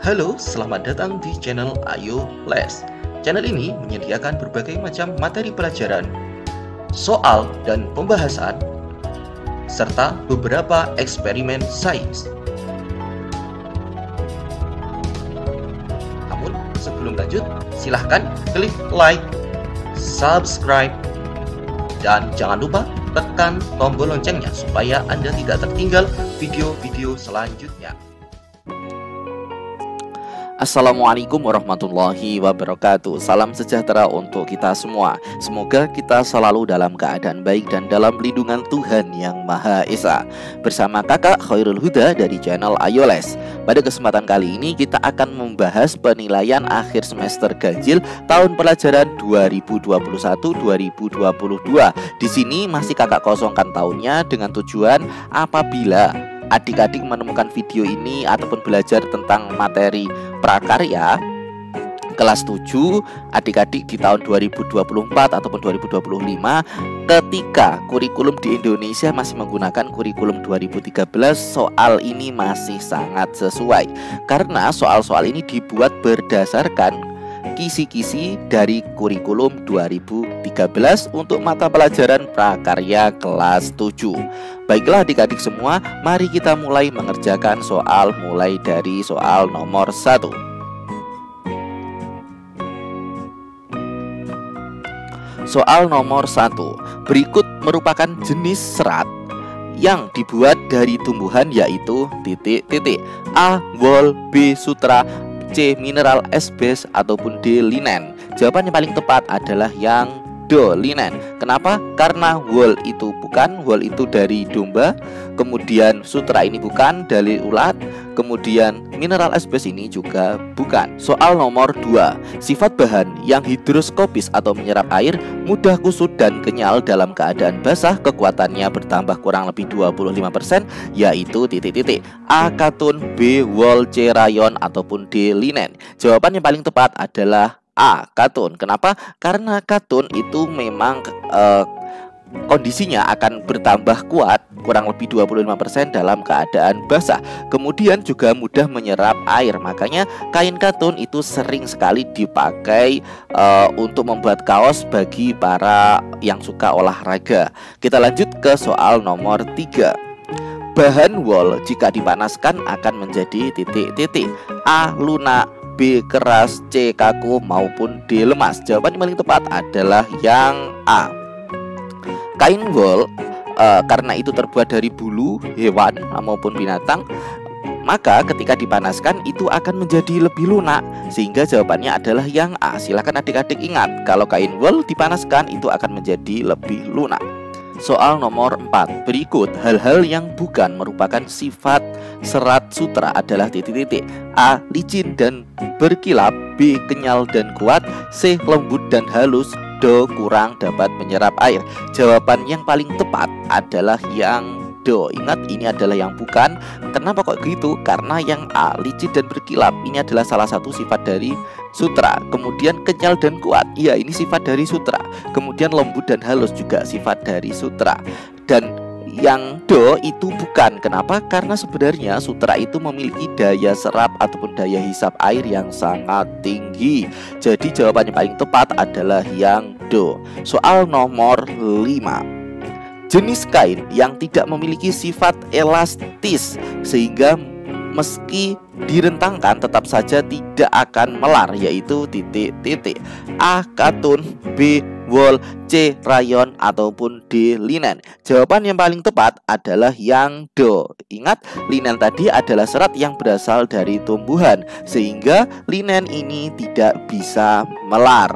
Halo, selamat datang di channel Ayo Les. Channel ini menyediakan berbagai macam materi pelajaran, soal dan pembahasan, serta beberapa eksperimen sains. Namun, sebelum lanjut, silahkan klik like, subscribe, dan jangan lupa tekan tombol loncengnya supaya Anda tidak tertinggal video-video selanjutnya. Assalamualaikum warahmatullahi wabarakatuh. Salam sejahtera untuk kita semua. Semoga kita selalu dalam keadaan baik dan dalam lindungan Tuhan Yang Maha Esa. Bersama kakak Khairul Huda dari channel Ayo Les. Pada kesempatan kali ini kita akan membahas penilaian akhir semester ganjil tahun pelajaran 2021-2022. Di sini masih kakak kosongkan tahunnya dengan tujuan apabila adik-adik menemukan video ini ataupun belajar tentang materi prakarya kelas 7 adik-adik di tahun 2024 ataupun 2025 ketika kurikulum di Indonesia masih menggunakan kurikulum 2013, soal ini masih sangat sesuai karena soal-soal ini dibuat berdasarkan kisi-kisi dari kurikulum 2013 untuk mata pelajaran prakarya kelas 7. Baiklah adik-adik semua, mari kita mulai mengerjakan soal mulai dari soal nomor 1. Soal nomor 1. Berikut merupakan jenis serat yang dibuat dari tumbuhan yaitu A. Wol, B. Sutra, C. Mineral, S. Bes, ataupun D. Linen. Jawaban yang paling tepat adalah yang Do, linen. Kenapa? Karena wol itu bukan, wol itu dari domba. Kemudian sutra ini bukan, dari ulat. Kemudian mineral asbes ini juga bukan. Soal nomor 2. Sifat bahan yang hidroskopis atau menyerap air, mudah kusut dan kenyal dalam keadaan basah, kekuatannya bertambah kurang lebih 25%, yaitu A. Katun, B. Wol, C. Rayon, ataupun D. Linen. Jawaban yang paling tepat adalah A. Katun. Kenapa? Karena katun itu memang kondisinya akan bertambah kuat kurang lebih 25% dalam keadaan basah. Kemudian juga mudah menyerap air. Makanya kain katun itu sering sekali dipakai untuk membuat kaos bagi para yang suka olahraga. Kita lanjut ke soal nomor 3. Bahan wol jika dipanaskan akan menjadi A. Lunak, B. Keras, C. Kaku, maupun D. Lemas. Jawaban yang paling tepat adalah yang A. Kain wol karena itu terbuat dari bulu hewan maupun binatang, maka ketika dipanaskan itu akan menjadi lebih lunak, sehingga jawabannya adalah yang A. Silahkan adik-adik ingat, kalau kain wol dipanaskan itu akan menjadi lebih lunak. Soal nomor 4. Berikut hal-hal yang bukan merupakan sifat serat sutra adalah A. Licin dan berkilap, B. Kenyal dan kuat, C. Lembut dan halus, D. Kurang dapat menyerap air. Jawaban yang paling tepat adalah yang Do. Ingat, ini adalah yang bukan. Kenapa kok gitu? Karena yang A, licin dan berkilap, ini adalah salah satu sifat dari sutra. Kemudian kenyal dan kuat, ya ini sifat dari sutra. Kemudian lembut dan halus juga sifat dari sutra. Dan yang Do itu bukan. Kenapa? Karena sebenarnya sutra itu memiliki daya serap ataupun daya hisap air yang sangat tinggi. Jadi jawaban yang paling tepat adalah yang Do. Soal nomor 5. Jenis kain yang tidak memiliki sifat elastis sehingga meski direntangkan tetap saja tidak akan melar, yaitu A. Katun, B. Wol, C. Rayon, ataupun D. Linen. Jawaban yang paling tepat adalah yang Do. Ingat, linen tadi adalah serat yang berasal dari tumbuhan, sehingga linen ini tidak bisa melar.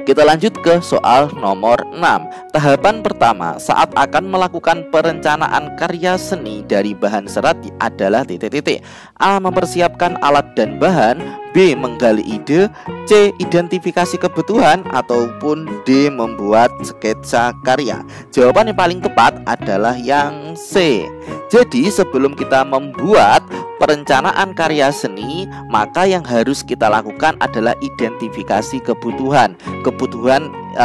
Kita lanjut ke soal nomor 6. Tahapan pertama saat akan melakukan perencanaan karya seni dari bahan serat adalah A. Mempersiapkan alat dan bahan, B. Menggali ide, C. Identifikasi kebutuhan, ataupun D. Membuat sketsa karya. Jawaban yang paling tepat adalah yang C. Jadi sebelum kita membuat perencanaan karya seni, maka yang harus kita lakukan adalah identifikasi kebutuhan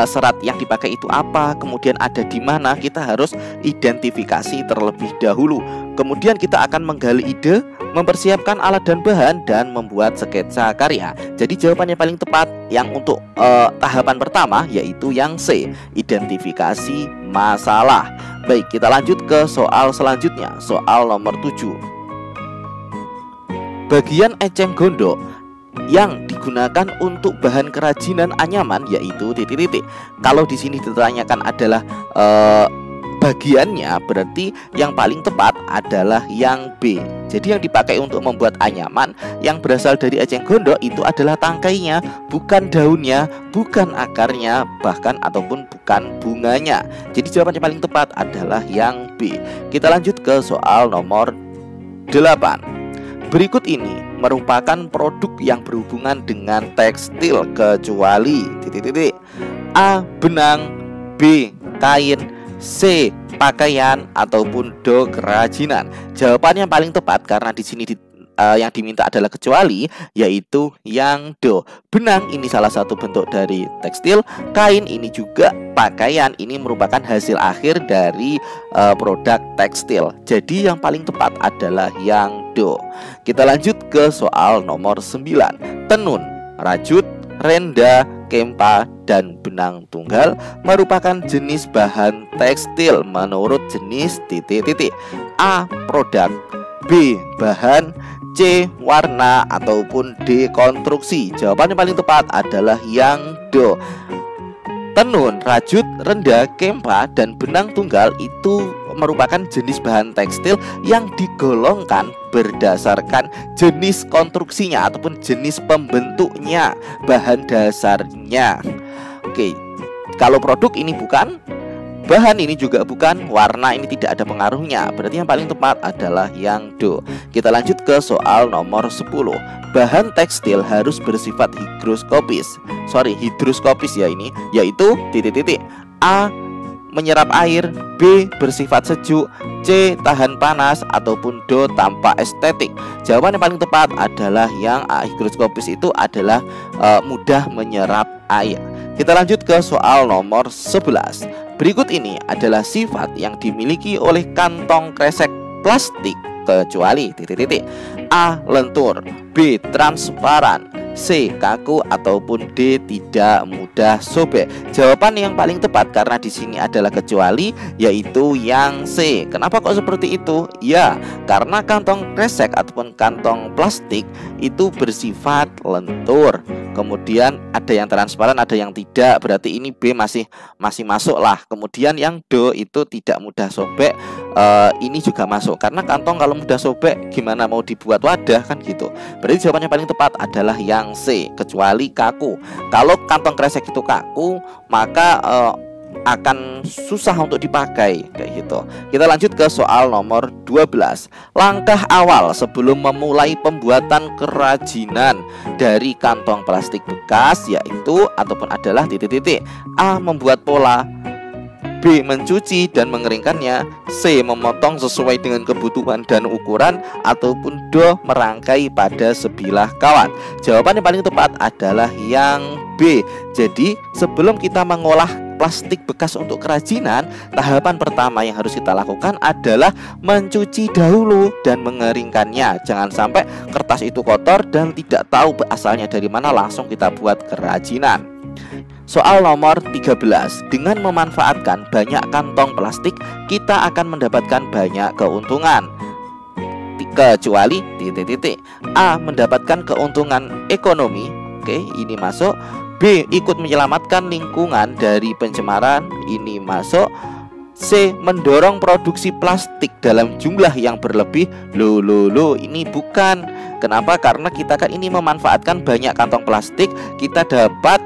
serat yang dipakai itu apa, kemudian ada di mana. Kita harus identifikasi terlebih dahulu. Kemudian kita akan menggali ide, mempersiapkan alat dan bahan, dan membuat sketsa karya. Jadi jawaban yang paling tepat yang untuk tahapan pertama yaitu yang C, identifikasi masalah. Baik, kita lanjut ke soal selanjutnya, soal nomor 7. Bagian eceng gondok yang digunakan untuk bahan kerajinan anyaman yaitu titik-titik. Kalau di sini ditanyakan adalah bagiannya, berarti yang paling tepat adalah yang B. Jadi yang dipakai untuk membuat anyaman yang berasal dari eceng gondok itu adalah tangkainya, bukan daunnya, bukan akarnya, bahkan ataupun bukan bunganya. Jadi jawaban yang paling tepat adalah yang B. Kita lanjut ke soal nomor 8. Berikut ini merupakan produk yang berhubungan dengan tekstil kecuali titik-titik. A. Benang, B. Kain, C. Pakaian, ataupun D. Kerajinan. Jawaban yang paling tepat karena di sini yang diminta adalah kecuali, yaitu yang D. Benang ini salah satu bentuk dari tekstil, kain ini juga pakaian, ini merupakan hasil akhir dari produk tekstil. Jadi yang paling tepat adalah yang D. Kita lanjut ke soal nomor 9. Tenun, rajut, renda, kempa, dan benang tunggal merupakan jenis bahan tekstil menurut jenis titik-titik. A. Produk, B. Bahan, C. Warna, ataupun D. Konstruksi. Jawaban yang paling tepat adalah yang D. Tenun, rajut, renda, kempa, dan benang tunggal itu merupakan jenis bahan tekstil yang digolongkan berdasarkan jenis konstruksinya ataupun jenis pembentuknya, bahan dasarnya. Oke, kalau produk ini bukan, bahan ini juga bukan, warna ini tidak ada pengaruhnya. Berarti yang paling tepat adalah yang D. Kita lanjut ke soal nomor 10. Bahan tekstil harus bersifat hidroskopis ya ini, yaitu titik-titik. A. Menyerap air, B. Bersifat sejuk, C. Tahan panas, ataupun D. Tanpa estetik. Jawaban yang paling tepat adalah yang A. Higroskopis itu adalah mudah menyerap air. Kita lanjut ke soal nomor 11. Berikut ini adalah sifat yang dimiliki oleh kantong kresek plastik kecuali titik-titik. A. Lentur, B. Transparan, C. Kaku, ataupun D. Tidak mudah sobek. Jawaban yang paling tepat karena di sini adalah kecuali, yaitu yang C. Kenapa kok seperti itu? Ya, karena kantong kresek ataupun kantong plastik itu bersifat lentur. Kemudian ada yang transparan, ada yang tidak. Berarti ini B masih masuk lah. Kemudian yang D itu tidak mudah sobek. Ini juga masuk karena kantong kalau mudah sobek gimana mau dibuat wadah kan gitu. Berarti jawaban yang paling tepat adalah yang C, kecuali kaku. Kalau kantong kresek itu kaku, maka akan susah untuk dipakai kayak gitu. Kita lanjut ke soal nomor 12. Langkah awal sebelum memulai pembuatan kerajinan dari kantong plastik bekas yaitu ataupun adalah titik-titik. A. Membuat pola, B. Mencuci dan mengeringkannya, C. Memotong sesuai dengan kebutuhan dan ukuran, ataupun D. Merangkai pada sebilah kawat. Jawaban yang paling tepat adalah yang B. Jadi sebelum kita mengolah plastik bekas untuk kerajinan, tahapan pertama yang harus kita lakukan adalah mencuci dahulu dan mengeringkannya. Jangan sampai kertas itu kotor dan tidak tahu asalnya dari mana, langsung kita buat kerajinan. Soal nomor 13. Dengan memanfaatkan banyak kantong plastik, kita akan mendapatkan banyak keuntungan kecuali titik-titik. A. Mendapatkan keuntungan ekonomi. Oke, ini masuk. B. Ikut menyelamatkan lingkungan dari pencemaran. Ini masuk. C. Mendorong produksi plastik dalam jumlah yang berlebih. Ini bukan. Kenapa? Karena kita kan ini memanfaatkan banyak kantong plastik, kita dapat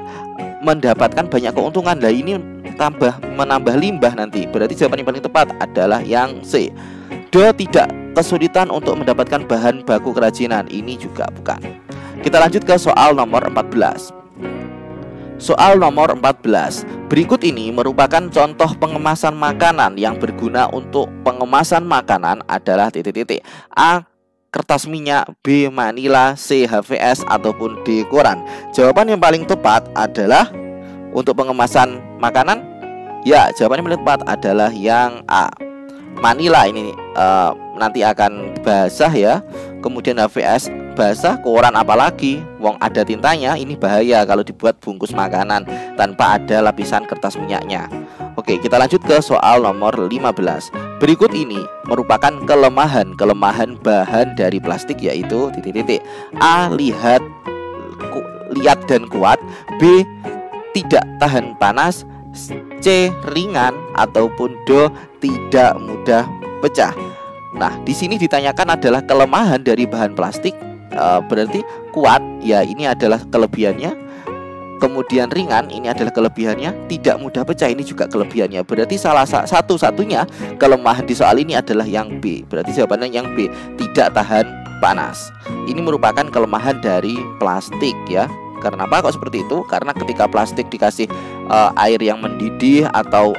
mendapatkan banyak keuntungan. Lah ini menambah limbah nanti. Berarti jawaban yang paling tepat adalah yang C. D. Tidak kesulitan untuk mendapatkan bahan baku kerajinan. Ini juga bukan. Kita lanjut ke soal nomor 14. Soal nomor 14. Berikut ini merupakan contoh pengemasan makanan yang berguna untuk pengemasan makanan adalah titik-titik. A. kertas minyak, B. Manila, C. HVS, ataupun D. koran? Jawaban yang paling tepat adalah untuk pengemasan makanan. Ya, jawaban yang paling tepat adalah yang A. Manila ini nanti akan basah ya. Kemudian HVS basah, koran apalagi wong ada tintanya. Ini bahaya kalau dibuat bungkus makanan tanpa ada lapisan kertas minyaknya. Oke, kita lanjut ke soal nomor 15. Berikut ini merupakan kelemahan bahan dari plastik, yaitu titik-titik. A. Lihat dan kuat. B. Tidak tahan panas. C. Ringan. Ataupun D. Tidak mudah pecah. Nah, di sini ditanyakan adalah kelemahan dari bahan plastik. Berarti kuat, ya ini adalah kelebihannya. Kemudian ringan, ini adalah kelebihannya. Tidak mudah pecah, ini juga kelebihannya. Berarti salah satu-satunya kelemahan di soal ini adalah yang B. Berarti jawabannya yang B, tidak tahan panas. Ini merupakan kelemahan dari plastik ya. Kenapa kok seperti itu? Karena ketika plastik dikasih air yang mendidih atau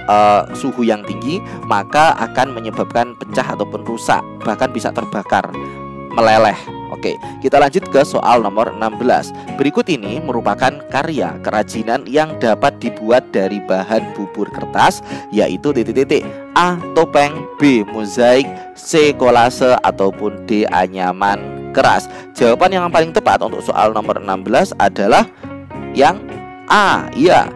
suhu yang tinggi, maka akan menyebabkan pecah ataupun rusak, bahkan bisa terbakar, meleleh. Oke, kita lanjut ke soal nomor 16. Berikut ini merupakan karya kerajinan yang dapat dibuat dari bahan bubur kertas, yaitu titik-titik. A. Topeng, B. Mozaik, C. Kolase, ataupun D. Anyaman keras. Jawaban yang paling tepat untuk soal nomor 16 adalah yang A. Ya.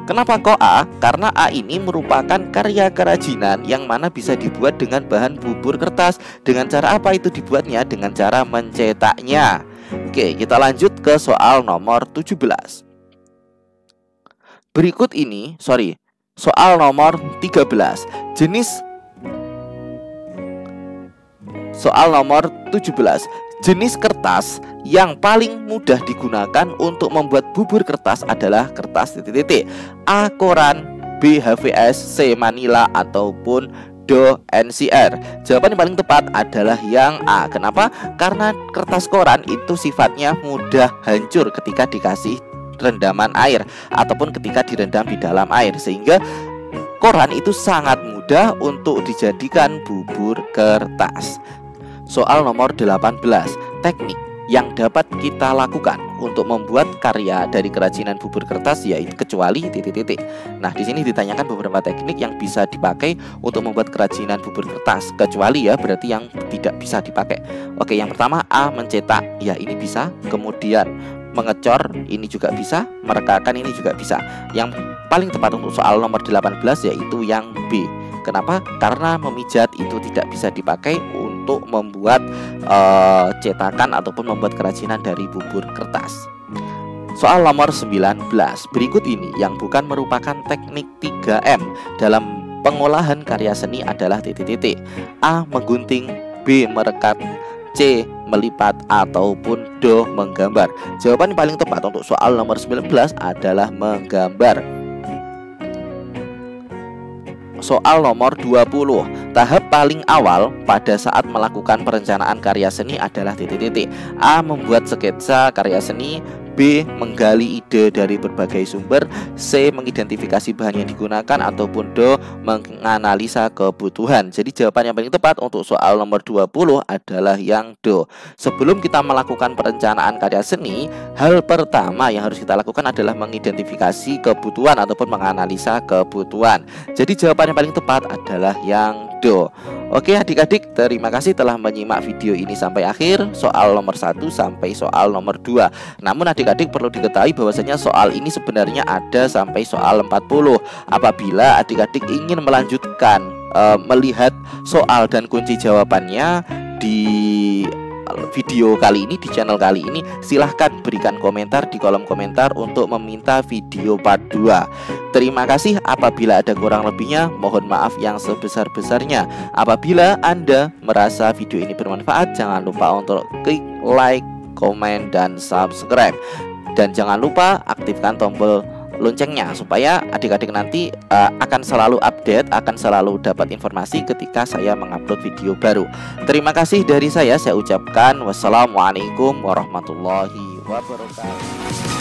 Kenapa kok A? Karena A ini merupakan karya kerajinan yang mana bisa dibuat dengan bahan bubur kertas. Dengan cara apa itu dibuatnya? Dengan cara mencetaknya. Oke, kita lanjut ke soal nomor 17. Berikut ini, soal nomor 13. Soal nomor 17. Jenis kertas yang paling mudah digunakan untuk membuat bubur kertas adalah kertas titik-titik. A. Koran, B. HVS, C. Manila, ataupun D. NCR. Jawaban yang paling tepat adalah yang A. Kenapa? Karena kertas koran itu sifatnya mudah hancur ketika dikasih rendaman air ataupun ketika direndam di dalam air, sehingga koran itu sangat mudah untuk dijadikan bubur kertas. Soal nomor 18. Teknik yang dapat kita lakukan untuk membuat karya dari kerajinan bubur kertas, yaitu kecuali titik-titik. Nah, di sini ditanyakan beberapa teknik yang bisa dipakai untuk membuat kerajinan bubur kertas. Kecuali ya, berarti yang tidak bisa dipakai. Oke, yang pertama A. Mencetak, ya ini bisa. Kemudian mengecor, ini juga bisa. Merekakan, ini juga bisa. Yang paling tepat untuk soal nomor 18 yaitu yang B. Kenapa? Karena memijat itu tidak bisa dipakai untuk membuat cetakan ataupun membuat kerajinan dari bubur kertas. Soal nomor 19. Berikut ini yang bukan merupakan teknik 3M dalam pengolahan karya seni adalah titik-titik. A. Menggunting, B. Merekat, C. Melipat, ataupun D. Menggambar. Jawaban yang paling tepat untuk soal nomor 19 adalah menggambar. Soal nomor 20. Tahap paling awal pada saat melakukan perencanaan karya seni adalah titik-titik. A. Membuat sketsa karya seni, B. Menggali ide dari berbagai sumber, C. Mengidentifikasi bahan yang digunakan, ataupun D. Menganalisa kebutuhan. Jadi jawaban yang paling tepat untuk soal nomor 20 adalah yang D. Sebelum kita melakukan perencanaan karya seni, hal pertama yang harus kita lakukan adalah mengidentifikasi kebutuhan ataupun menganalisa kebutuhan. Jadi jawaban yang paling tepat adalah yang D. Oke adik-adik, terima kasih telah menyimak video ini sampai akhir, soal nomor 1 sampai soal nomor 2. Namun adik-adik perlu diketahui bahwasanya soal ini sebenarnya ada sampai soal 40. Apabila adik-adik ingin melanjutkan melihat soal dan kunci jawabannya di video kali ini, di channel kali ini, silahkan berikan komentar di kolom komentar untuk meminta video part 2. Terima kasih. Apabila ada kurang lebihnya, mohon maaf yang sebesar-besarnya. Apabila Anda merasa video ini bermanfaat, jangan lupa untuk klik like, komen, dan subscribe. Dan jangan lupa aktifkan tombol loncengnya supaya adik-adik nanti akan selalu update, akan selalu dapat informasi ketika saya mengupload video baru. Terima kasih dari saya ucapkan wassalamualaikum warahmatullahi wabarakatuh.